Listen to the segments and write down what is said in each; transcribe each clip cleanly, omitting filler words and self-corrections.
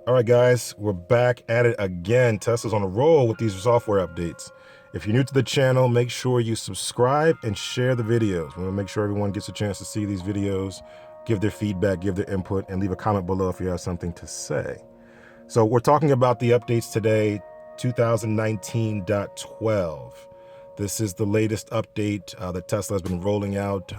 All right, guys, we're back at it again. Tesla's on a roll with these software updates. If you're new to the channel, make sure you subscribe and share the videos. We want to make sure everyone gets a chance to see these videos, give their feedback, give their input, and leave a comment below if you have something to say. So we're talking about the updates today, 2019.12. This is the latest update that Tesla has been rolling out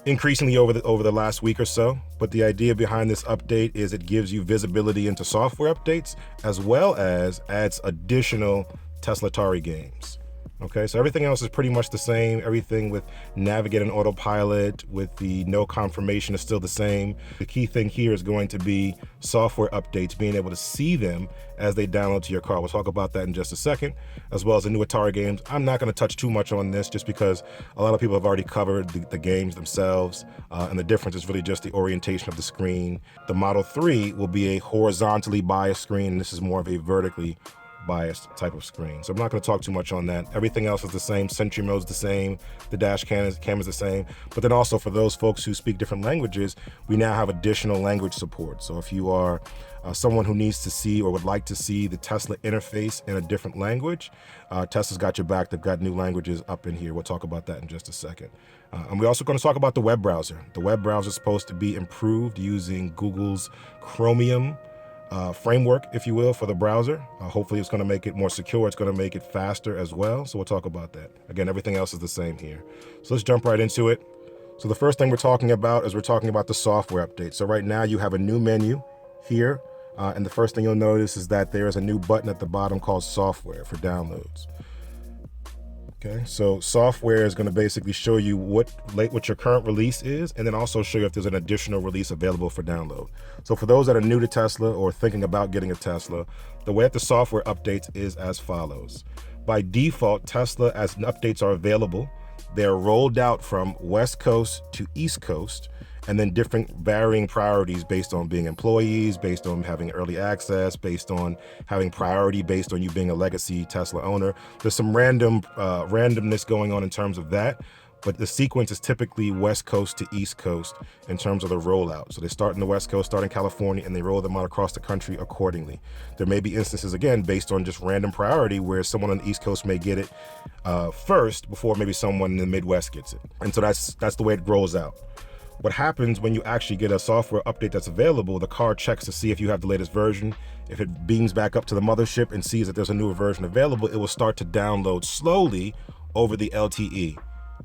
increasingly over the last week or so. But the idea behind this update is it gives you visibility into software updates as well as adds additional Tesla Atari games. Okay, so everything else is pretty much the same. Everything with Navigate and Autopilot with the no confirmation is still the same. The key thing here is going to be software updates, being able to see them as they download to your car. We'll talk about that in just a second, as well as the new Atari games. I'm not going to touch too much on this just because a lot of people have already covered the games themselves, and the difference is really just the orientation of the screen. The Model 3 will be a horizontally biased screen, and this is more of a vertically biased type of screen. So I'm not going to talk too much on that. Everything else is the same. Sentry mode is the same. The dash cam is the same. But then also for those folks who speak different languages, we now have additional language support. So if you are someone who needs to see or would like to see the Tesla interface in a different language, Tesla's got your back. They've got new languages up in here. We'll talk about that in just a second. And we're also going to talk about the web browser. The web browser is supposed to be improved using Google's Chromium framework, if you will, for the browser. Hopefully it's going to make it more secure. It's going to make it faster as well. So we'll talk about that. Again, everything else is the same here. So let's jump right into it. So the first thing we're talking about is the software update. So right now you have a new menu here. And the first thing you'll notice is that there is a new button at the bottom called software for downloads. Okay, so software is going to basically show you what your current release is, and then also show you if there's an additional release available for download. So for those that are new to Tesla or thinking about getting a Tesla, the way that the software updates is as follows. By default, Tesla, as updates are available, they're rolled out from West Coast to East Coast, and then different varying priorities based on being employees, based on having early access, based on having priority, based on you being a legacy Tesla owner. There's some randomness going on in terms of that, but the sequence is typically West Coast to East Coast in terms of the rollout. So they start in the West Coast, start in California, and they roll them out across the country accordingly. There may be instances, again, based on just random priority, where someone on the East Coast may get it first before maybe someone in the Midwest gets it. And so that's the way it rolls out. What happens when you actually get a software update that's available, the car checks to see if you have the latest version. If it beams back up to the mothership and sees that there's a newer version available, it will start to download slowly over the LTE.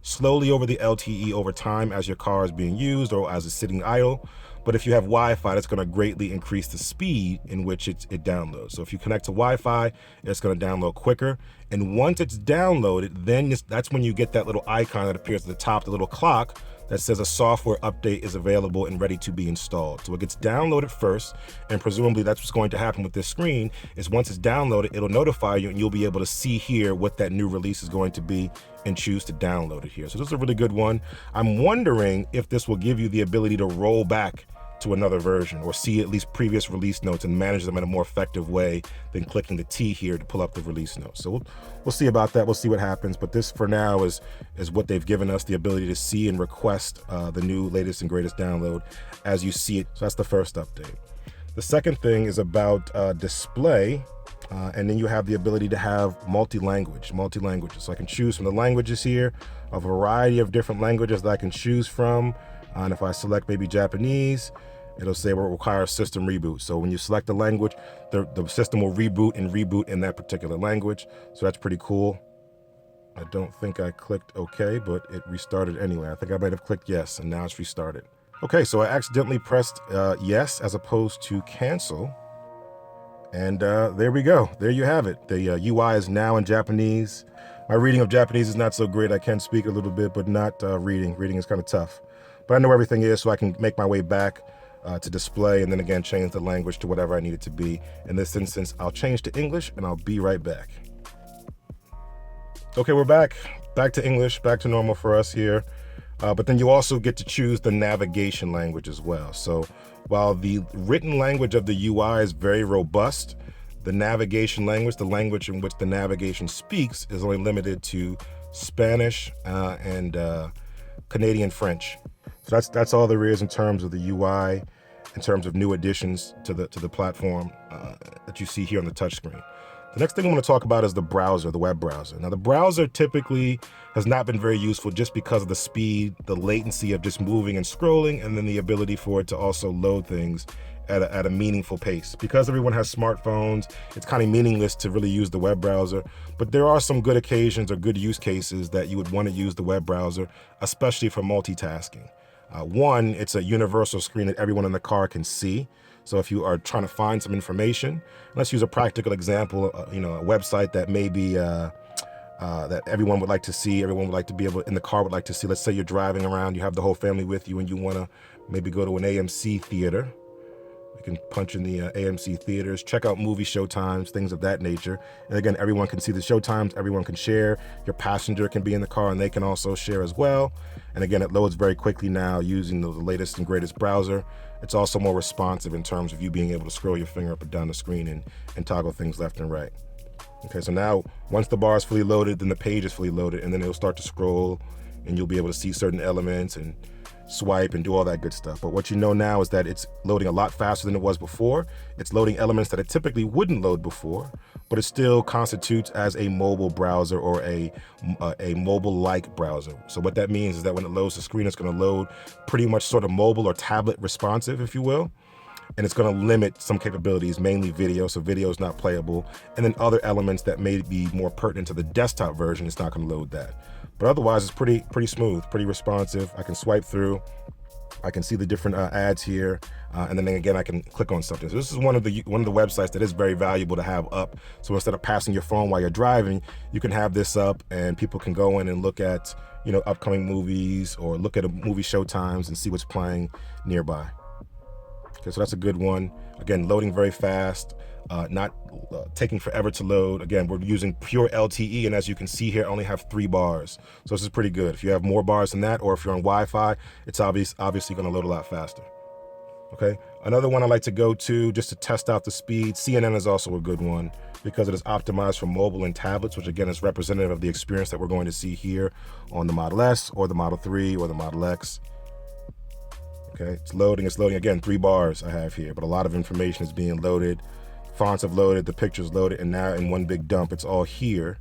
Slowly over the LTE over time as your car is being used or as it's sitting idle. But if you have Wi-Fi, that's going to greatly increase the speed in which it downloads. So if you connect to Wi-Fi, it's going to download quicker. And once it's downloaded, then that's when you get that little icon that appears at the top, the little clock that says a software update is available and ready to be installed. So it gets downloaded first, and presumably that's what's going to happen with this screen, is once it's downloaded, it'll notify you and you'll be able to see here what that new release is going to be and choose to download it here. So this is a really good one. I'm wondering if this will give you the ability to roll back to another version or see at least previous release notes and manage them in a more effective way than clicking the T here to pull up the release notes. So we'll see about that. We'll see what happens. But this for now is what they've given us, the ability to see and request the new latest and greatest download as you see it. So that's the first update. The second thing is about display. And then you have the ability to have multi-languages. So I can choose from the languages here, a variety of different languages that I can choose from. And if I select maybe Japanese, it'll say it will require a system reboot. So when you select the language, the system will reboot in that particular language. So that's pretty cool. I don't think I clicked OK, but it restarted anyway. I think I might have clicked yes, and now it's restarted. Okay, so I accidentally pressed yes as opposed to cancel. And there we go. There you have it. The UI is now in Japanese. My reading of Japanese is not so great. I can speak a little bit, but not reading. Reading is kind of tough. But I know everything is, so I can make my way back to display and then again change the language to whatever I need it to be. In this instance, I'll change to English and I'll be right back. Okay, we're back. Back to English, back to normal for us here. But then you also get to choose the navigation language as well. So while the written language of the UI is very robust, the navigation language, the language in which the navigation speaks, is only limited to Spanish and Canadian French. So that's all there is in terms of the UI. in terms of new additions to the platform that you see here on the touchscreen. The next thing I want to talk about is the browser, the web browser. Now, the browser typically has not been very useful just because of the speed, the latency of just moving and scrolling, and then the ability for it to also load things at a meaningful pace. Because everyone has smartphones, it's kind of meaningless to really use the web browser, but there are some good occasions or good use cases that you would want to use the web browser, especially for multitasking. One, it's a universal screen that everyone in the car can see. So if you are trying to find some information, let's use a practical example, a website that maybe that everyone would like to see, everyone would like to be able, in the car would like to see. Let's say you're driving around, you have the whole family with you, and you want to maybe go to an AMC theater. You can punch in the AMC theaters, check out movie showtimes, things of that nature. And again, everyone can see the showtimes, everyone can share. Your passenger can be in the car and they can also share as well. And again, it loads very quickly now using the latest and greatest browser. It's also more responsive in terms of you being able to scroll your finger up and down the screen and toggle things left and right. Okay, so now once the bar is fully loaded, then the page is fully loaded, and then it'll start to scroll and you'll be able to see certain elements and swipe and do all that good stuff. But what you know now is that it's loading a lot faster than it was before. It's loading elements that it typically wouldn't load before, but it still constitutes as a mobile browser or a mobile-like browser. So what that means is that when it loads the screen, it's going to load pretty much sort of mobile or tablet responsive, if you will. And it's going to limit some capabilities, mainly video, so video is not playable. And then other elements that may be more pertinent to the desktop version, it's not going to load that. But otherwise, it's pretty smooth, pretty responsive. I can swipe through. I can see the different ads here, and then again, I can click on something. So this is one of the websites that is very valuable to have up. So instead of passing your phone while you're driving, you can have this up, and people can go in and look at upcoming movies or look at movie showtimes and see what's playing nearby. Okay, so that's a good one. Again, loading very fast, not taking forever to load. Again, we're using pure LTE, and as you can see here, I only have 3 bars. So this is pretty good. If you have more bars than that, or if you're on Wi-Fi, it's obviously going to load a lot faster. Okay, another one I like to go to just to test out the speed. CNN is also a good one because it is optimized for mobile and tablets, which again is representative of the experience that we're going to see here on the Model S or the Model 3 or the Model X. Okay, it's loading, again, 3 bars I have here, but a lot of information is being loaded. Fonts have loaded, the pictures loaded, and now in one big dump, it's all here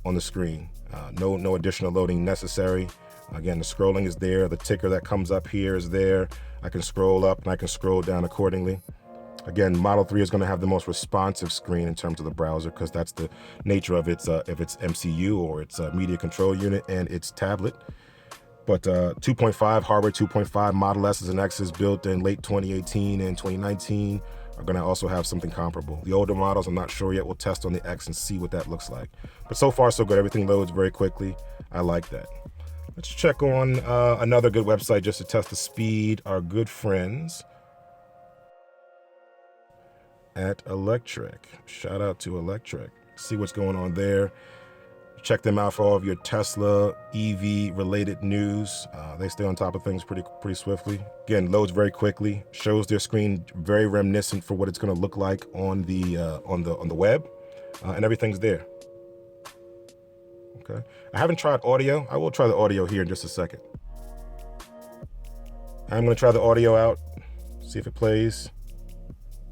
on the screen. No additional loading necessary. Again, the scrolling is there. The ticker that comes up here is there. I can scroll up and I can scroll down accordingly. Again, Model 3 is going to have the most responsive screen in terms of the browser because that's the nature of its MCU or its media control unit and its tablet. But 2.5, hardware 2.5, Model S's and X's built in late 2018 and 2019 are going to also have something comparable. The older models, I'm not sure yet. We'll test on the X and see what that looks like. But so far, so good. Everything loads very quickly. I like that. Let's check on another good website just to test the speed. Our good friends at Electrek. Shout out to Electrek. See what's going on there. Check them out for all of your Tesla EV related news. They stay on top of things pretty swiftly. Again, loads very quickly. Shows their screen very reminiscent for what it's going to look like on the web, and everything's there. Okay. I haven't tried audio. I will try the audio here in just a second. I'm going to try the audio out. See if it plays.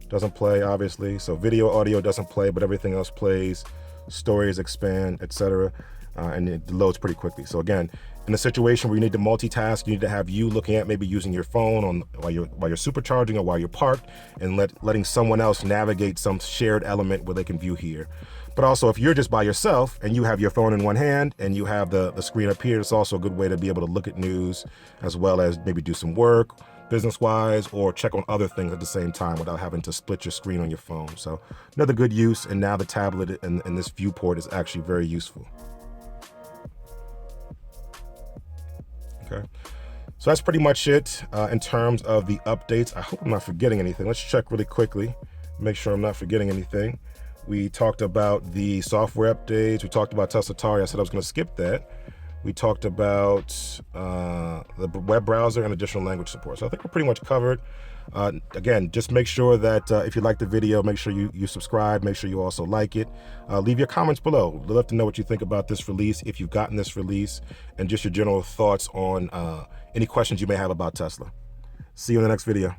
Doesn't play, obviously. So video, audio doesn't play, but everything else plays. Stories expand, etc., and it loads pretty quickly. So again, in a situation where you need to multitask, you need to have you looking at maybe using your phone while you're supercharging or while you're parked, and letting someone else navigate some shared element where they can view here. But also, if you're just by yourself and you have your phone in one hand and you have the screen up here, it's also a good way to be able to look at news as well as maybe do some work business-wise or check on other things at the same time without having to split your screen on your phone. So another good use, and now the tablet and this viewport is actually very useful. Okay, so that's pretty much it in terms of the updates. I hope I'm not forgetting anything. Let's check really quickly, make sure I'm not forgetting anything. We talked about the software updates. We talked about Tesla Tari. I said I was going to skip that. We talked about the web browser and additional language support. So I think we're pretty much covered. Again, just make sure that if you like the video, make sure you subscribe. Make sure you also like it. Leave your comments below. We'd love to know what you think about this release, if you've gotten this release, and just your general thoughts on any questions you may have about Tesla. See you in the next video.